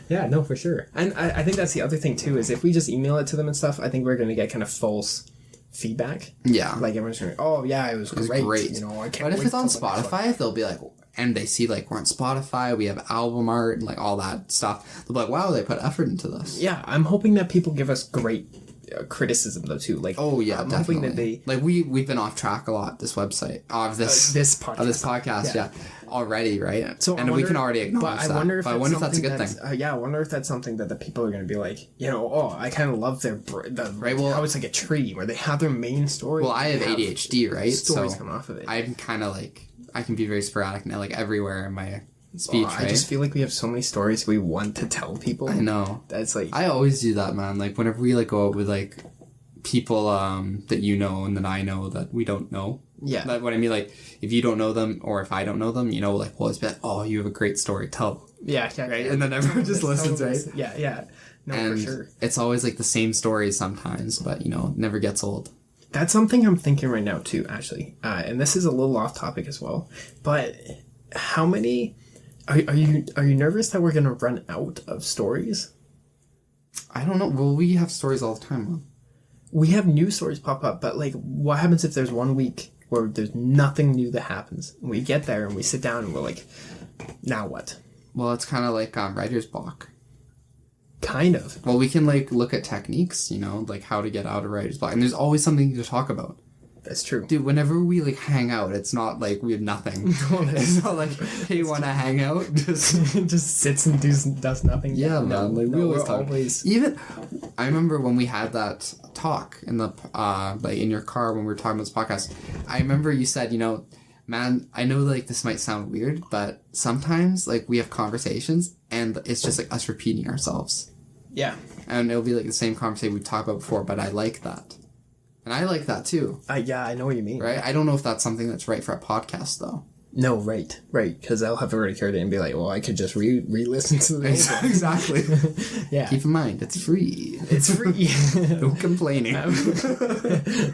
[SPEAKER 2] Yeah, no, for sure. And I think that's the other thing too, is if we just email it to them and stuff, I think we're going to get kind of false feedback.
[SPEAKER 1] Yeah.
[SPEAKER 2] Like everyone's going, oh yeah, it was great. You know, I can't
[SPEAKER 1] But if
[SPEAKER 2] wait
[SPEAKER 1] it's on Spotify, they'll be like, and they see like we're on Spotify, we have album art and like all that stuff. They'll be like, wow, they put effort into this.
[SPEAKER 2] Yeah, I'm hoping that people give us great criticism though too. Like,
[SPEAKER 1] oh yeah,
[SPEAKER 2] I'm
[SPEAKER 1] definitely.
[SPEAKER 2] hoping that they
[SPEAKER 1] like we've been off track a lot. This website of this podcast, yeah. Already, right?
[SPEAKER 2] So
[SPEAKER 1] we can already acknowledge that. But I wonder if that's a good thing.
[SPEAKER 2] I wonder if that's something that the people are going to be like, you know, oh, I kind of love right. Well, how it's like a tree where they have their main story.
[SPEAKER 1] Well, I have ADHD, right?
[SPEAKER 2] Stories come off of it.
[SPEAKER 1] I'm kind of like I can be very sporadic now, like everywhere in my speech.
[SPEAKER 2] I just feel like we have so many stories we want to tell people.
[SPEAKER 1] I know.
[SPEAKER 2] That's like
[SPEAKER 1] I always do that, man. Like whenever we like go out with like people that you know and that I know that we don't know.
[SPEAKER 2] Yeah.
[SPEAKER 1] That's what I mean. Like, if you don't know them or if I don't know them, you know, like, well, it's been, oh, you have a great story. Tell.
[SPEAKER 2] Yeah.
[SPEAKER 1] Right? And then everyone just listens, right?
[SPEAKER 2] Yeah. No,
[SPEAKER 1] and
[SPEAKER 2] for sure.
[SPEAKER 1] It's always like the same stories sometimes, but, you know, never gets old.
[SPEAKER 2] That's something I'm thinking right now, too, actually. And this is a little off topic as well. But how many... Are you nervous that we're going to run out of stories?
[SPEAKER 1] I don't know. Well, we have stories all the time, huh?
[SPEAKER 2] We have new stories pop up, but, like, what happens if there's 1 week where there's nothing new that happens? And we get there and we sit down and we're like, now what?
[SPEAKER 1] Well, it's kind of like writer's block.
[SPEAKER 2] Kind of.
[SPEAKER 1] Well, we can, like, look at techniques, you know, like how to get out of writer's block. And there's always something to talk about.
[SPEAKER 2] That's true.
[SPEAKER 1] Dude, whenever we, like, hang out, it's not like we have nothing. It's not like, hey, you want to hang out?
[SPEAKER 2] Just sits and does nothing.
[SPEAKER 1] Yeah, man. Like, we always talk. Even, I remember when we had that talk in the, like, in your car when we were talking about this podcast, I remember you said, you know, man, I know, like, this might sound weird, but sometimes, like, we have conversations, and it's just, like, us repeating ourselves.
[SPEAKER 2] Yeah.
[SPEAKER 1] And it'll be, like, the same conversation we talked about before, but I like that. And I like that, too.
[SPEAKER 2] Yeah, I know what you mean.
[SPEAKER 1] Right? I don't know if that's something that's right for a podcast, though.
[SPEAKER 2] No, right. Because I'll have already heard it and be like, well, I could just re-listen to the
[SPEAKER 1] Exactly.
[SPEAKER 2] Yeah.
[SPEAKER 1] Keep in mind, it's free.
[SPEAKER 2] It's free.
[SPEAKER 1] No complaining.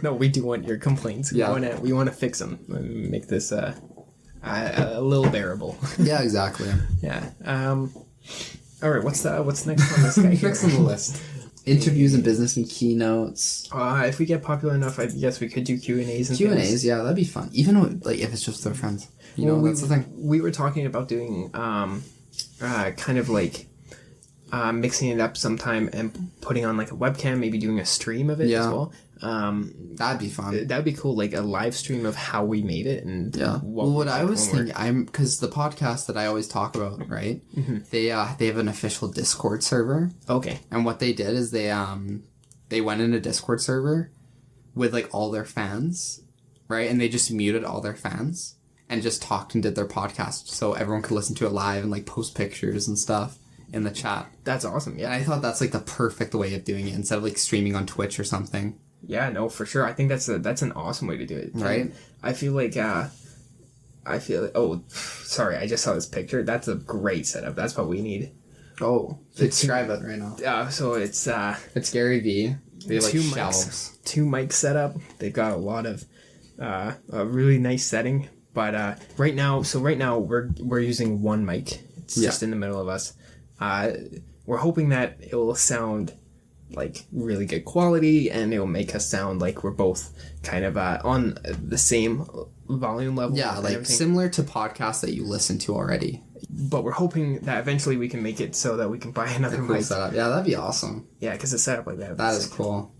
[SPEAKER 2] No, we do want your complaints.
[SPEAKER 1] Yeah.
[SPEAKER 2] We want to fix them. Make this a little bearable.
[SPEAKER 1] Yeah, exactly.
[SPEAKER 2] Yeah. All right, what's next on this guy here?
[SPEAKER 1] Next on the list. Interviews and business and keynotes.
[SPEAKER 2] If we get popular enough, I guess we could do Q&As and
[SPEAKER 1] Q&As, yeah, that'd be fun. Even like if it's just with our friends. You know, that's the thing.
[SPEAKER 2] We were talking about doing kind of like mixing it up sometime and putting on like a webcam, maybe doing a stream of it as well.
[SPEAKER 1] That'd be fun.
[SPEAKER 2] That'd be cool, like a live stream of how we made it and
[SPEAKER 1] what I was thinking, because the podcast that I always talk about, right? Mm-hmm. They have an official Discord server.
[SPEAKER 2] Okay.
[SPEAKER 1] And what they did is they went in a Discord server with like all their fans, right? And they just muted all their fans and just talked and did their podcast so everyone could listen to it live and like post pictures and stuff in the chat.
[SPEAKER 2] That's awesome. Yeah.
[SPEAKER 1] And I thought that's like the perfect way of doing it instead of like streaming on Twitch or something.
[SPEAKER 2] Yeah, no, for sure. I think that's an awesome way to do it.
[SPEAKER 1] Right?
[SPEAKER 2] And I feel like oh, sorry, I just saw this picture. That's a great setup. That's what we need.
[SPEAKER 1] Oh, describe it right now.
[SPEAKER 2] So it's
[SPEAKER 1] Gary Vee. They have like
[SPEAKER 2] two
[SPEAKER 1] shelves.
[SPEAKER 2] two mics set up. They've got a lot of a really nice setting. But right now we're using one mic. It's just in the middle of us. We're hoping that it will sound like really good quality, and it will make us sound like we're both kind of on the same volume level.
[SPEAKER 1] Yeah, like similar to podcasts that you listen to already.
[SPEAKER 2] But we're hoping that eventually we can make it so that we can buy another mic.
[SPEAKER 1] Setup. Yeah, that'd be awesome.
[SPEAKER 2] Yeah, because a setup like that.
[SPEAKER 1] That is cool.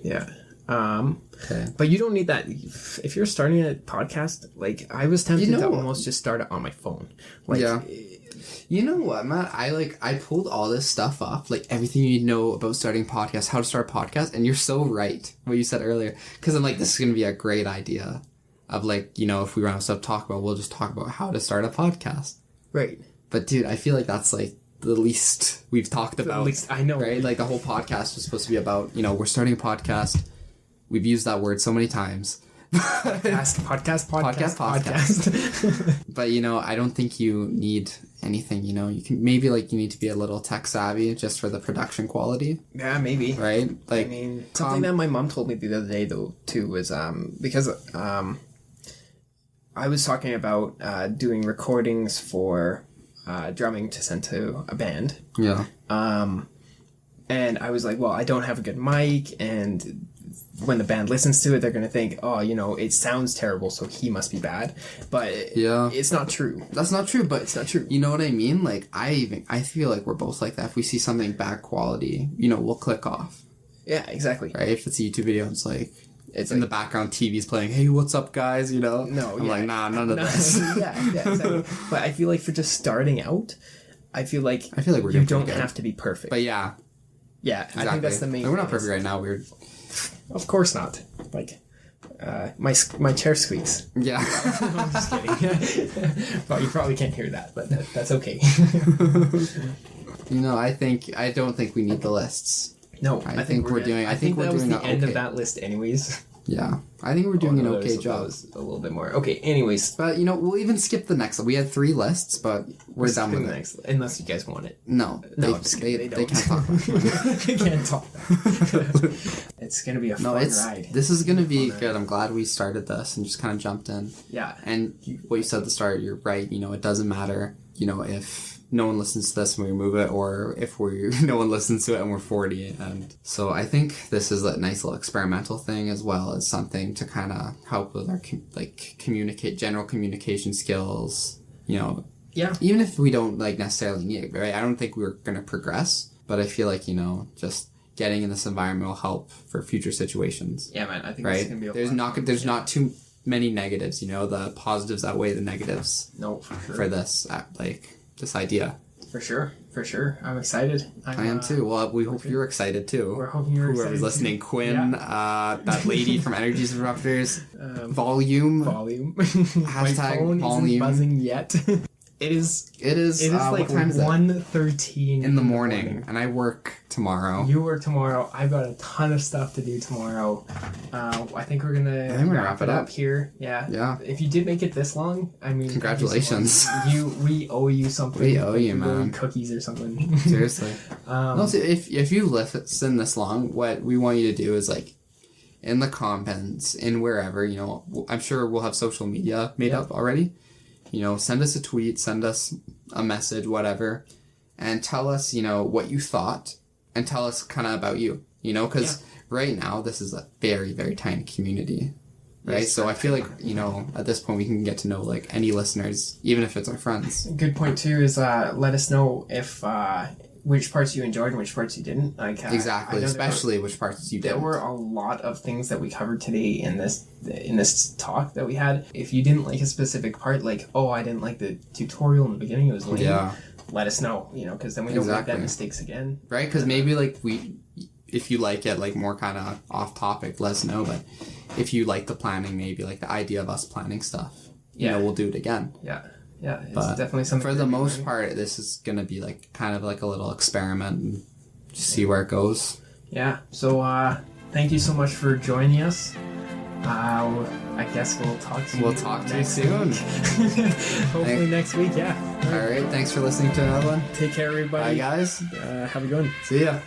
[SPEAKER 2] Yeah.
[SPEAKER 1] Okay.
[SPEAKER 2] But you don't need that. If you're starting a podcast, like I was tempted to almost just start it on my phone. Like,
[SPEAKER 1] yeah. You know what, Matt? I pulled all this stuff up, like everything you need to know about starting a podcast, how to start a podcast, and you're so right, what you said earlier. Because I'm like, this is going to be a great idea of like, you know, if we run out of stuff to talk about, we'll just talk about how to start a podcast.
[SPEAKER 2] Right.
[SPEAKER 1] But dude, I feel like that's like the least we've talked about.
[SPEAKER 2] At least I know.
[SPEAKER 1] Right? Like the whole podcast was supposed to be about, you know, we're starting a podcast. We've used that word so many times.
[SPEAKER 2] Podcast.
[SPEAKER 1] But you know, I don't think you need anything. You know, you can maybe you need to be a little tech savvy just for the production quality.
[SPEAKER 2] Yeah, maybe.
[SPEAKER 1] Right? Like,
[SPEAKER 2] I mean, something that my mom told me the other day though too was because I was talking about doing recordings for drumming to send to a band.
[SPEAKER 1] Yeah.
[SPEAKER 2] And I was like, well, I don't have a good mic, and when the band listens to it, they're going to think, oh, you know, it sounds terrible, so he must be bad. But it's not true.
[SPEAKER 1] That's not true, but
[SPEAKER 2] it's not true.
[SPEAKER 1] You know what I mean? Like, I feel like we're both like that. If we see something bad quality, you know, we'll click off.
[SPEAKER 2] Yeah, exactly.
[SPEAKER 1] Right? If it's a YouTube video, it's like, it's in the background, TV's playing, hey, what's up, guys? You know?
[SPEAKER 2] No,
[SPEAKER 1] I'm like, nah, none of this.
[SPEAKER 2] yeah, exactly. But I feel like for just starting out, I feel like
[SPEAKER 1] we're
[SPEAKER 2] you don't have to be perfect.
[SPEAKER 1] But yeah.
[SPEAKER 2] Yeah, exactly. I think that's the main
[SPEAKER 1] thing. We're not perfect right now. We're...
[SPEAKER 2] Of course not. Like, my chair squeaks.
[SPEAKER 1] Yeah.
[SPEAKER 2] I'm just kidding. Well, you probably can't hear that, but that's okay.
[SPEAKER 1] You know, I don't think we need the lists.
[SPEAKER 2] No,
[SPEAKER 1] I think we're doing. I think we're doing
[SPEAKER 2] the end of that list, anyways.
[SPEAKER 1] Yeah, I think we're doing an okay job.
[SPEAKER 2] That was a little bit more. Okay, anyways.
[SPEAKER 1] But, you know, we'll even skip the next. We had 3 lists, but we're done with
[SPEAKER 2] the next, unless you guys want it.
[SPEAKER 1] No,
[SPEAKER 2] they
[SPEAKER 1] can't talk about it.
[SPEAKER 2] They can't talk It's going to be a fun ride.
[SPEAKER 1] This is going to be good. I'm glad we started this and just kind of jumped in.
[SPEAKER 2] Yeah.
[SPEAKER 1] And what you said at the start, you're right. You know, it doesn't matter, you know, if no one listens to this and we remove it, or if no one listens to it and we're 40. And so I think this is a nice little experimental thing, as well as something to kind of help with our general communication skills, you know.
[SPEAKER 2] Yeah.
[SPEAKER 1] Even if we don't necessarily need it, right? I don't think we're going to progress, but I feel like, you know, just getting in this environment will help for future situations.
[SPEAKER 2] Yeah, man. I think
[SPEAKER 1] right?
[SPEAKER 2] This is going to be
[SPEAKER 1] there's not too many negatives, you know. The positives outweigh the negatives.
[SPEAKER 2] No, for sure.
[SPEAKER 1] For this this idea.
[SPEAKER 2] For sure. I'm excited.
[SPEAKER 1] I am too. Well, we hope you're excited too.
[SPEAKER 2] We're hoping you're excited.
[SPEAKER 1] Whoever's listening, Quinn, that lady from Energy Disruptors, volume.
[SPEAKER 2] My phone isn't buzzing yet. It is like 1:13
[SPEAKER 1] in the morning, and I work tomorrow.
[SPEAKER 2] You work tomorrow. I've got a ton of stuff to do tomorrow. I think we're gonna wrap it up here. Yeah. If you did make it this long, I mean,
[SPEAKER 1] congratulations.
[SPEAKER 2] We owe you something.
[SPEAKER 1] We owe you, man.
[SPEAKER 2] Cookies or something.
[SPEAKER 1] Seriously. No, so if you listen this long, what we want you to do is in the comments, in wherever, you know, I'm sure we'll have social media made up already. You know, send us a tweet, send us a message, whatever, and tell us, you know, what you thought, and tell us kind of about you, you know, because right now this is a very, very tiny community, right? Yes, so I feel like, you know, at this point we can get to know any listeners, even if it's our friends.
[SPEAKER 2] Good point too is let us know if which parts you enjoyed and which parts you didn't.
[SPEAKER 1] Exactly, especially which parts you didn't.
[SPEAKER 2] There were a lot of things that we covered today in this talk that we had. If you didn't like a specific part, I didn't like the tutorial in the beginning, it was lame. Yeah. Let us know, you know, because then we don't make that mistakes again.
[SPEAKER 1] Right, because maybe if you like it, like more kind of off topic, let us know. But if you like the planning, maybe like the idea of us planning stuff, you know, we'll do it again.
[SPEAKER 2] Yeah. Yeah, it's
[SPEAKER 1] But
[SPEAKER 2] definitely something.
[SPEAKER 1] For the most part, this is going to be like kind of like a little experiment and see where it goes.
[SPEAKER 2] Yeah. So thank you so much for joining us. I guess we'll talk to you.
[SPEAKER 1] We'll talk to you soon.
[SPEAKER 2] Hopefully next week. Yeah.
[SPEAKER 1] All right. Thanks for listening to another one.
[SPEAKER 2] Take care, everybody.
[SPEAKER 1] Bye, guys.
[SPEAKER 2] Have a good one.
[SPEAKER 1] See ya.